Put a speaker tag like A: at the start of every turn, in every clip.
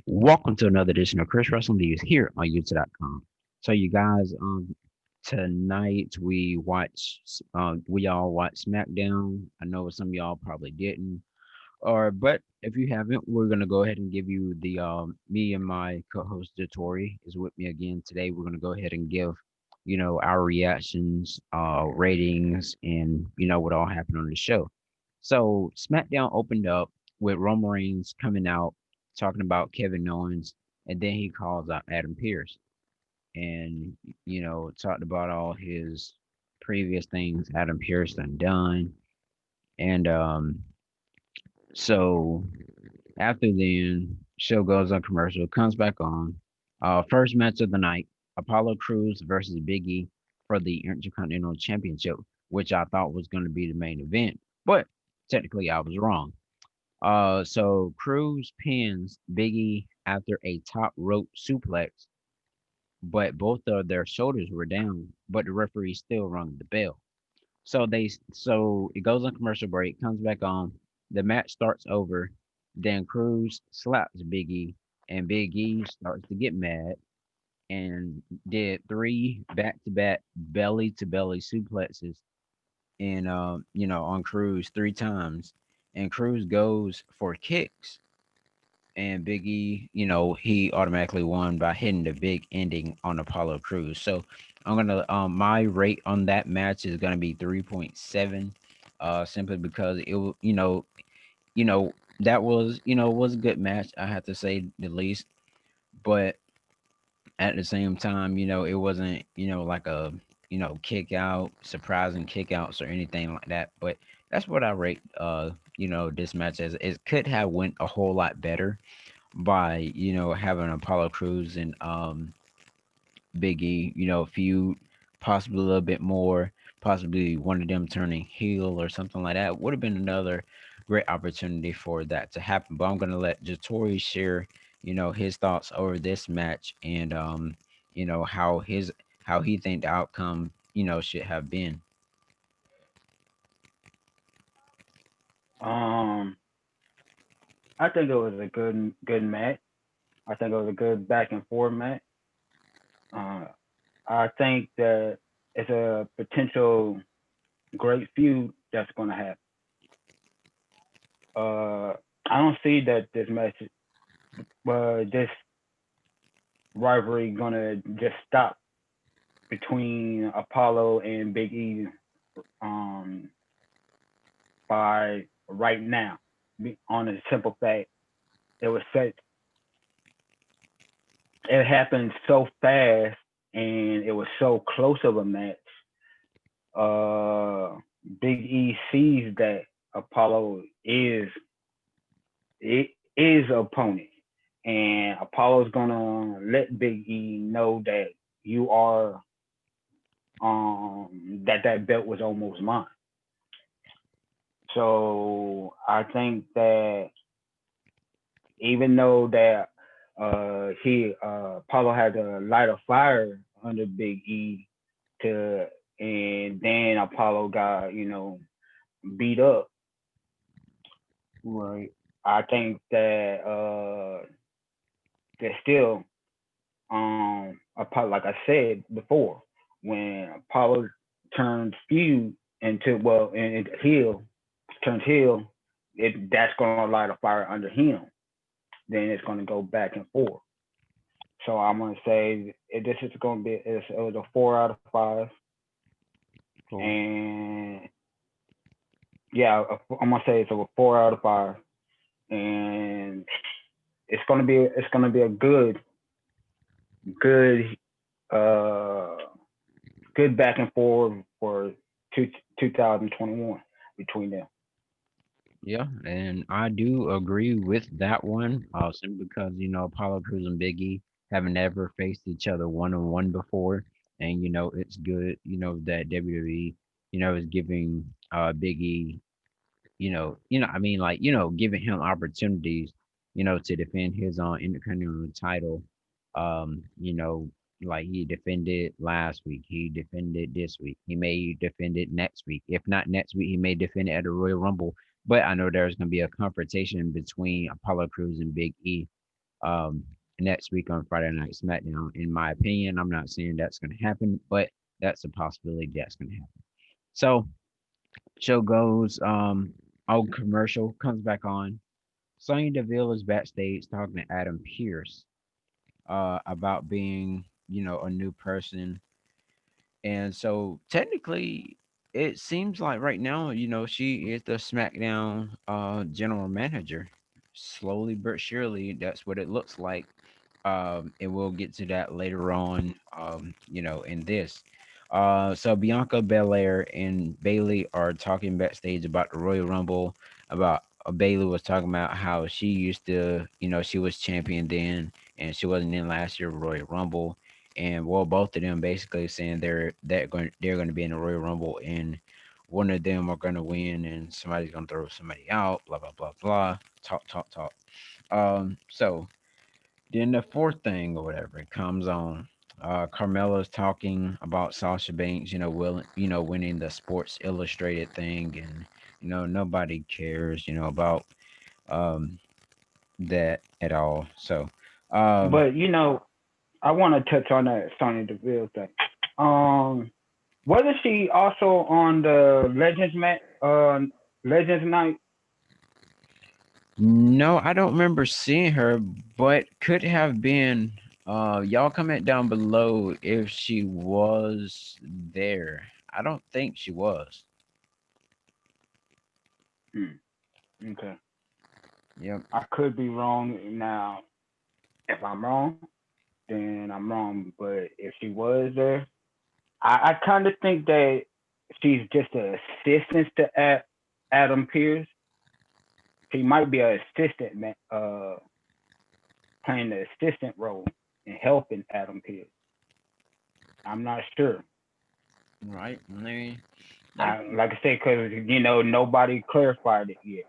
A: Welcome to another edition of Chris Wrestling Views here on YouTube.com. So, you guys, tonight we all watched Smackdown. I know some of y'all probably didn't, but if you haven't, we're gonna go ahead and give you the me and my co-host Tori is with me again today. We're gonna go ahead and give our reactions, ratings, and what all happened on the show. So SmackDown opened up with Roman Reigns coming out talking about Kevin Owens, and then he calls out Adam Pearce and talked about all his previous things Adam Pearce done. And so after then, show goes on commercial, comes back on. First match of the night: Apollo Crews versus Big E for the Intercontinental Championship, which I thought was going to be the main event, but technically I was wrong. So Cruz pins Big E after a top rope suplex, but both of their shoulders were down, but the referee still rung the bell. So it goes on commercial break, comes back on, the match starts over, then Cruz slaps Big E, and Big E starts to get mad and did three back to back belly to belly suplexes and on Cruz three times. And Cruz goes for kicks, and Big E, he automatically won by hitting the big ending on Apollo Crews. So I'm gonna my rate on that match is gonna be 3.7, simply because you know that was a good match. I have to say the least, but at the same time, it wasn't like a kick out, surprising kick outs or anything like that. But that's what I rate this match as. It could have went a whole lot better by having Apollo Crews and Big E, feud, possibly a little bit more, possibly one of them turning heel or something like that would have been another great opportunity for that to happen. But I'm gonna let Jatori share, his thoughts over this match and how he think the outcome, should have been.
B: Um, I think it was a good match. I think it was a good back and forth match. Uh, I think that it's a potential great feud that's going to happen. Uh, I don't see that this rivalry going to just stop between Apollo and Big E um, by right now. On a simple fact, it was set. It happened so fast, and it was so close of a match. uh Big E sees that Apollo is opponent, and Apollo's gonna let Big E know that you are that belt was almost mine. So I think that even though that he Apollo had to light a fire under Big E to, and then Apollo got beat up. Right. I think that there's still Apollo, like I said before, when Apollo turns feud into, well, and it heel turns heel, that's gonna light a fire under him. Then it's gonna go back and forth. So I'm gonna say this is gonna be, it was a 4 out of 5,
A: Cool.
B: and yeah, I'm gonna say it's a 4 out of 5, and it's gonna be a good uh good back and forth for 2021 between them.
A: Yeah, and I do agree with that one. Simply because Apollo Crews and Biggie have never faced each other one on one before, and it's good that WWE is giving Biggie I mean, like giving him opportunities to defend his intercontinental title. You know, like he defended last week, he defended this week, he may defend it next week. If not next week, he may defend it at a Royal Rumble. But I know there's going to be a confrontation between Apollo Crews and Big E. um, next week on Friday Night SmackDown. In my opinion, I'm not saying that's going to happen, but that's a possibility that's going to happen. So show goes, old commercial comes back on. Sonya Deville is backstage talking to Adam Pierce about being, a new person. And so technically, it seems like right now, she is the SmackDown general manager. Slowly but surely, that's what it looks like. And we'll get to that later on, in this. So Bianca Belair and Bailey are talking backstage about the Royal Rumble. About Bailey was talking about how she used to, she was champion then, and she wasn't in last year Royal Rumble. And well, both of them basically saying they're going to be in the Royal Rumble, and one of them are going to win, and somebody's going to throw somebody out. Blah blah blah blah. Talk talk talk. So then the fourth thing or whatever it comes on. Carmella's talking about Sasha Banks, winning the Sports Illustrated thing, and nobody cares, about um that at all. So, um,
B: But I want to touch on that Sonya Deville thing. Um, wasn't she also on the Legends Night?
A: no, I don't remember seeing her, but could have been. Y'all comment down below if she was there. I don't think she was.
B: Hmm. Okay,
A: Yep.
B: I could be wrong. Now, if I'm wrong, then I'm wrong. But if she was there, I kind of think that she's just an assistant to Adam Pierce. She might be an assistant, playing the assistant role and helping Adam Pierce. I'm not sure.
A: Right. I mean, that could.
B: Like I said, because nobody clarified it yet.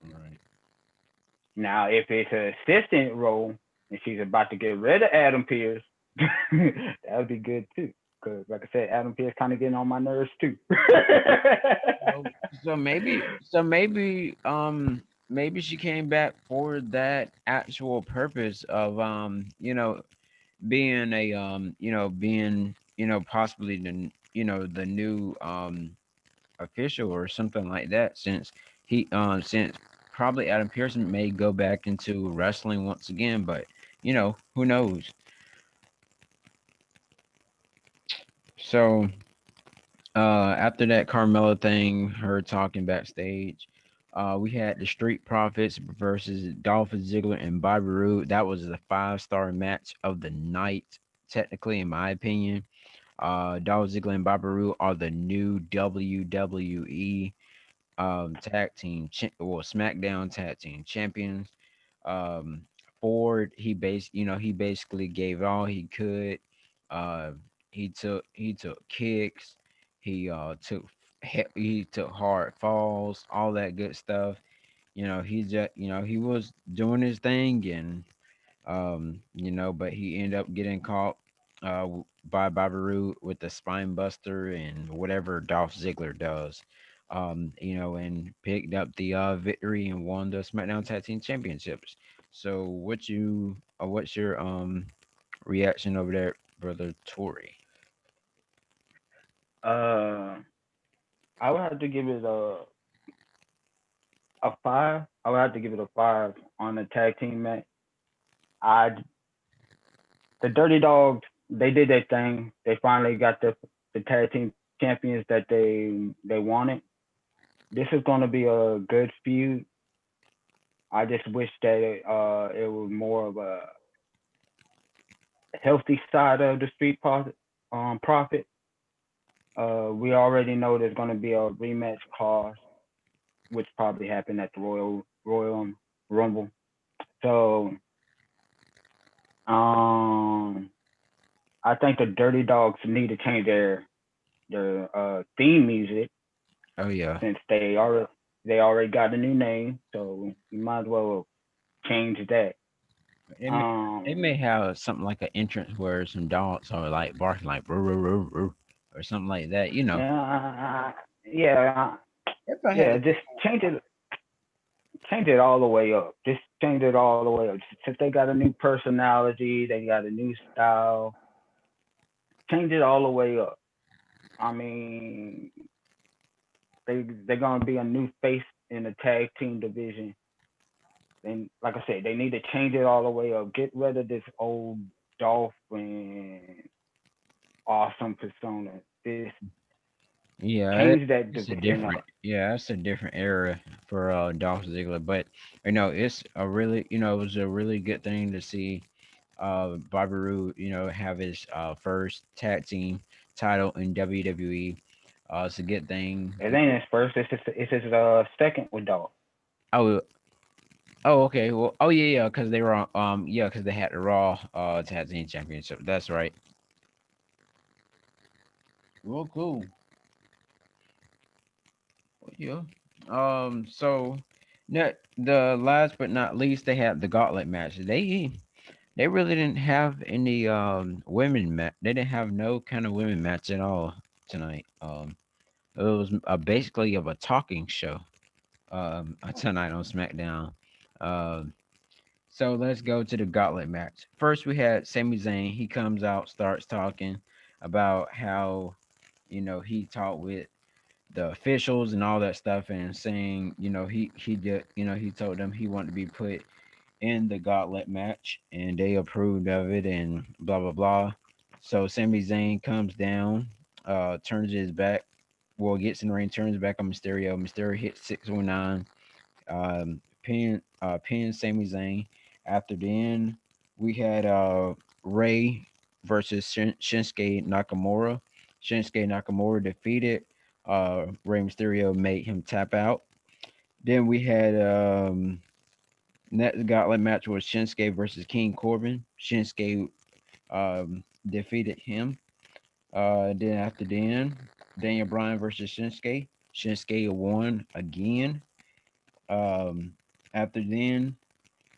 A: Right.
B: Now, if it's an assistant role and she's about to get rid of Adam Pierce, that would be good too. Because, like I said, Adam Pierce kind of getting on my nerves too.
A: So, maybe she came back for that actual purpose of being possibly the new official or something like that, since probably Adam Pearson may go back into wrestling once again, but who knows. So after that Carmella thing, her talking backstage, we had the Street Profits versus Dolph Ziggler and Bobby Roode. That was the 5-star match of the night, technically, in my opinion. Dolph Ziggler and Bobby Roode are the new WWE SmackDown tag team champions. Um, Ford, he basically gave all he could. Uh, he took kicks. He took hard falls, all that good stuff. He was doing his thing, and but he ended up getting caught by Babaru with the spine buster and whatever Dolph Ziggler does. And picked up the victory and won the SmackDown Tag Team Championships. So what's your reaction over there, brother Tori?
B: uh, I would have to give it a five. I would have to give it a five on the tag team match. I the Dirty Dogs, they did their thing. They finally got the tag team champions that they wanted. This is going to be a good feud. I just wish that it was more of a healthy side of the Street Profit. We already know there's going to be a rematch clause, which probably happened at the Royal Rumble. So um, I think the Dirty Dogs need to change their theme music
A: Oh yeah,
B: since they already got a new name. So you might as well change that.
A: it may, it
B: Um,
A: may have something like an entrance where some dogs are like barking like "Roo, roo, roo, roo," or something like that.
B: yeah, yeah,
A: If I had
B: yeah.
A: to
B: Just
A: pick one,
B: change it. change it all the way up. Just change it all the way up. Since they got a new personality, they got a new style. Change it all the way up. I mean, they're gonna be a new face in the tag team division. And like I said, they need to change it all the way up. Get rid of this old Dolph and awesome persona. This
A: Yeah,
B: change that
A: it's a
B: division
A: different,
B: up.
A: yeah, it's a different era for Dolph Ziggler, but it's a really, it was a really good thing to see Bobby Roode, have his first tag team title in WWE. It's a good thing.
B: It ain't his first. It's his second with Dolph.
A: Oh, oh, okay. Well, oh yeah, yeah, because they were on, yeah, because they had the Raw tag team championship. That's right. Well, cool. Yeah. So, the last but not least, they had the gauntlet match. They really didn't have any women match. They didn't have no kind of women match at all tonight. It was basically of a talking show. Tonight on SmackDown. Um, so let's go to the gauntlet match. First, we had Sami Zayn. He comes out, starts talking about how he talked with the officials and all that stuff, and saying he did he told them he wanted to be put in the gauntlet match, and they approved of it, and blah blah blah. So Sami Zayn comes down, turns his back, well, gets in the ring, turns back on Mysterio. Mysterio hits 619, pin Sami Zayn. After then, we had Ray versus Shinsuke Nakamura. Shinsuke Nakamura defeated. Rey Mysterio made him tap out. Then we had next gauntlet match was Shinsuke versus King Corbin. Shinsuke defeated him. Then after Daniel Bryan versus Shinsuke. Shinsuke won again. Um, After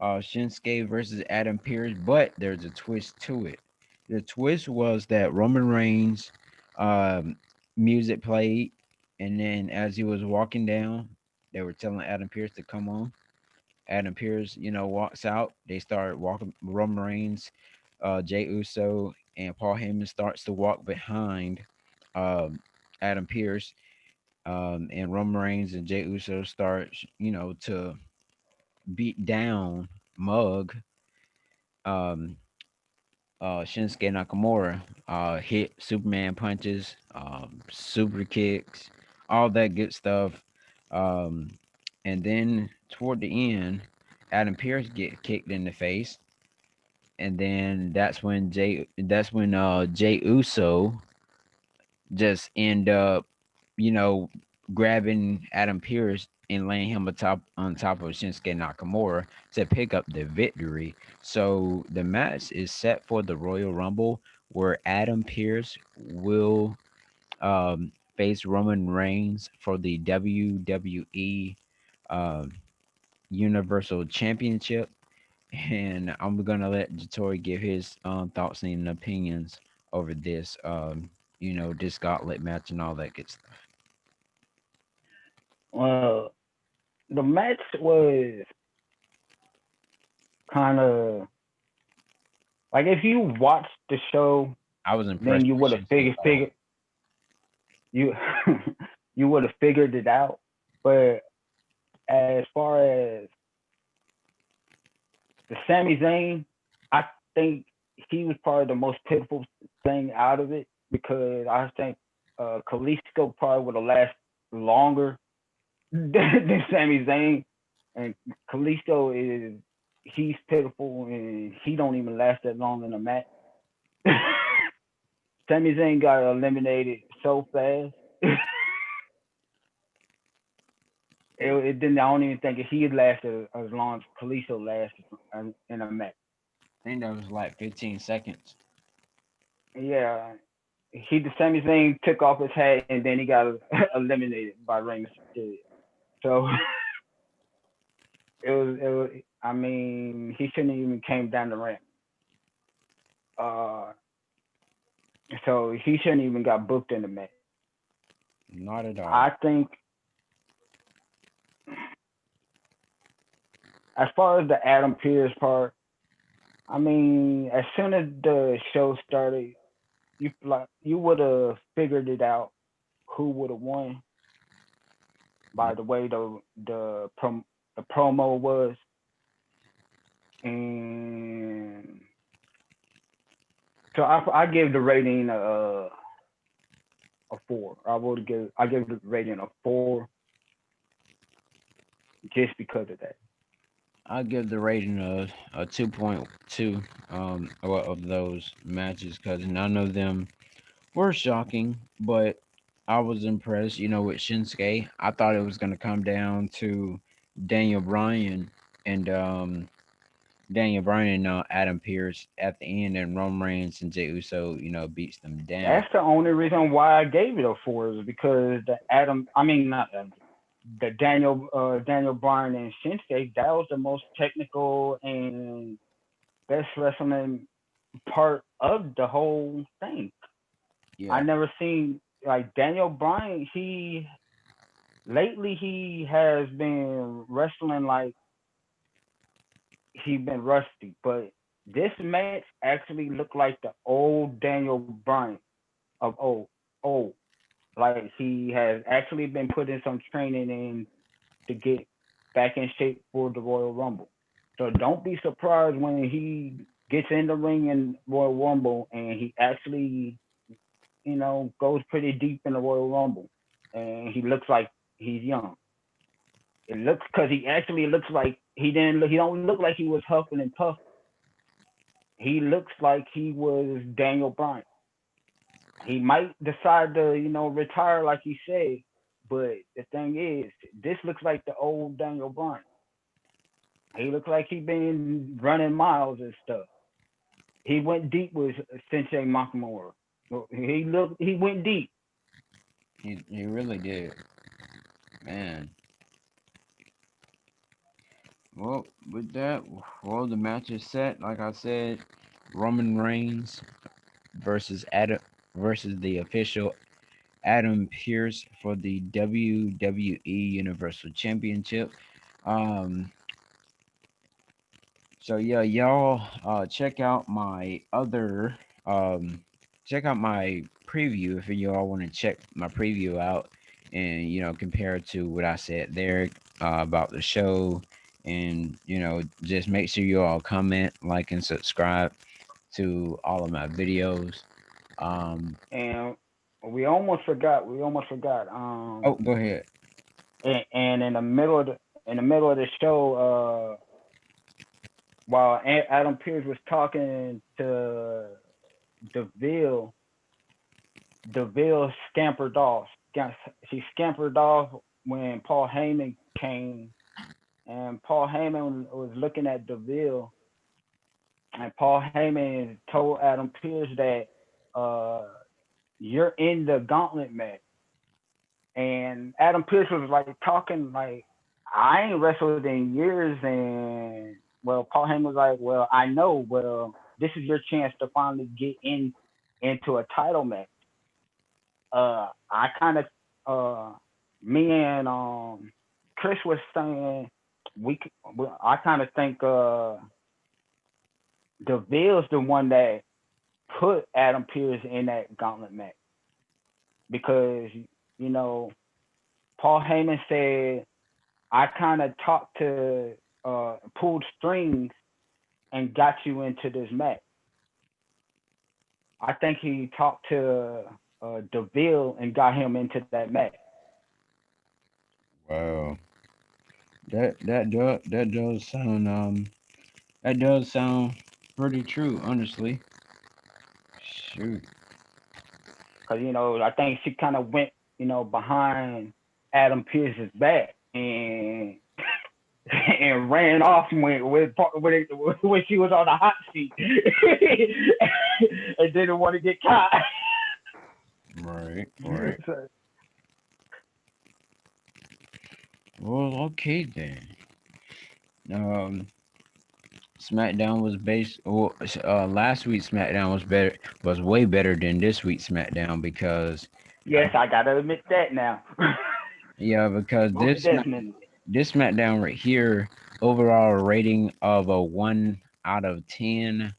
A: Shinsuke versus Adam Pearce, but there's a twist to it. The twist was that Roman Reigns um, music played, and then as he was walking down, they were telling Adam Pearce to come on. Adam Pearce, walks out. They start walking. Roman Reigns, Jay Uso, and Paul Heyman starts to walk behind um, Adam Pearce, and Roman Reigns and Jay Uso start, to beat down, mug um, Shinsuke Nakamura, hit Superman punches, super kicks, all that good stuff. Um, and then toward the end, Adam Pearce get kicked in the face, and then that's when Jay Uso just end up, you know, grabbing Adam Pearce and laying him on top of Shinsuke Nakamura to pick up the victory. So the match is set for the Royal Rumble, where Adam Pearce will face Roman Reigns for the WWE um, Universal Championship. And I'm gonna let Jatori give his thoughts and opinions over this, this gauntlet match and all that good stuff.
B: Well, the match was kind of like if you watched the show,
A: I was
B: then
A: impressed
B: you
A: with
B: would have
A: Shinsuke.
B: figured you you would have figured it out. But as far as the Sami Zayn, I think he was probably the most pitiful thing out of it because I think Kalisto probably would have lasted longer than Sami Zayn, and Kalisto is he's pitiful and he don't even last that long in a match. Sami Zayn got eliminated so fast. It didn't. I don't even think he had lasted as long as Kalisto lasted in a match.
A: I think that was like 15 seconds.
B: Yeah, the Sami Zayn took off his hat and then he got eliminated by Rey Mysterio. So it was. I mean, he shouldn't even came down the ramp. Uh, so he shouldn't even got booked in the match.
A: Not at all.
B: I think as far as the Adam Pierce part, I mean, as soon as the show started, you would have figured it out who would have won
A: Yeah,
B: by the way the promo was, and so I give the rating a 4. I give the rating a 4 just because of that.
A: I'll give the rating a 2.2 of those matches because none of them were shocking, but I was impressed. With Shinsuke, I thought it was gonna come down to Daniel Bryan and Adam Pierce at the end, and Roman Reigns and Jey Uso, beats them down.
B: That's the only reason why I gave it a 4 is because I mean not the Daniel Bryan and Shinsuke, that was the most technical and best wrestling part of the whole thing. I
A: Yeah,
B: never seen like Daniel Bryan. Lately he has been wrestling like he been rusty, but this match actually looked like the old Daniel Bryan of old. Like he has actually been putting some training in to get back in shape for the Royal Rumble. So don't be surprised when he gets in the ring in Royal Rumble and he actually, goes pretty deep in the Royal Rumble, and he looks like he's young. It looks because he actually looks like he didn't. He don't look like he was huffing and puffing. He looks like he was Daniel Bryan. He might decide to, retire like he said, but the thing is, this looks like the old Daniel Bryan. He looks like he been running miles and stuff. He went deep with Sensei Nakamura. He went deep.
A: he really did, man. Well, with that, well, the match is set. Like I said, Roman Reigns versus the official Adam Pierce for the WWE Universal Championship. Um, so yeah, y'all check out my preview if y'all want to check my preview out and compare it to what I said there about the show, and just make sure you all comment, like, and subscribe to all of my videos.
B: And we almost forgot. We almost forgot.
A: Oh, go ahead.
B: And in the middle of the show, while Adam Pierce was talking to Deville, Deville scampered off. She scampered off when Paul Heyman came, and Paul Heyman was looking at Deville, and Paul Heyman told Adam Pierce that uh, you're in the gauntlet match. And Adam Pierce was like talking like, I ain't wrestled in years, and well, Paul Heyman was like, well, I know, well, this is your chance to finally get into a title match. I kind of, me and Chris was saying I kind of think Deville's the one that put Adam Pierce in that gauntlet match because you know Paul Heyman said I kind of talked to pulled strings and got you into this match. I think he talked to Deville and got him into that match.
A: Wow, that does sound pretty true, honestly. Shoot.
B: Because I think she kind of went behind Adam Pierce's back and and ran off when she was on the hot seat and didn't want to get caught.
A: Right, right.
B: So,
A: Well, okay then. Um, SmackDown was based. Well, last week's SmackDown was way better than this week's SmackDown because,
B: yes, I gotta admit that now.
A: yeah, because
B: Most definitely.
A: this SmackDown right here, overall rating of a 1 out of 10.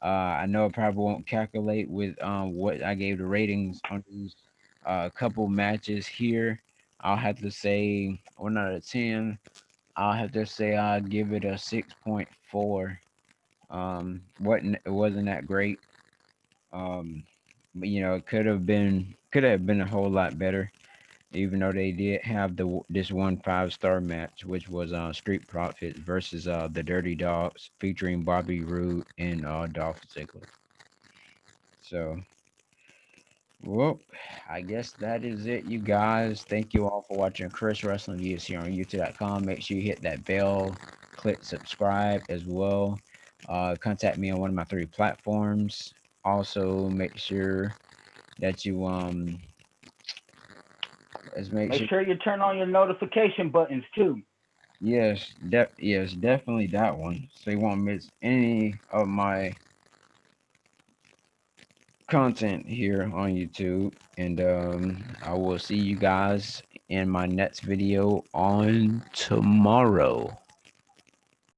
A: I know I probably won't calculate with what I gave the ratings on these couple matches here. I'll have to say 1 out of 10. I'll have to say I'll give it a 6.4. It wasn't that great. Um, but it could have been a whole lot better. Even though they did have this one 5-star match, which was Street Profits versus the Dirty Dogs, featuring Bobby Roode and Dolph Ziggler. So, well, I guess that is it, you guys. Thank you all for watching Chris Wrestling Views here on YouTube.com. Make sure you hit that bell, click subscribe as well. Contact me on one of my 3 platforms. Also, make sure that you let's make
B: Make
A: sure.
B: sure you turn on your notification buttons too.
A: Yes, definitely that one. So you won't miss any of my content here on YouTube. And I will see you guys in my next video on tomorrow.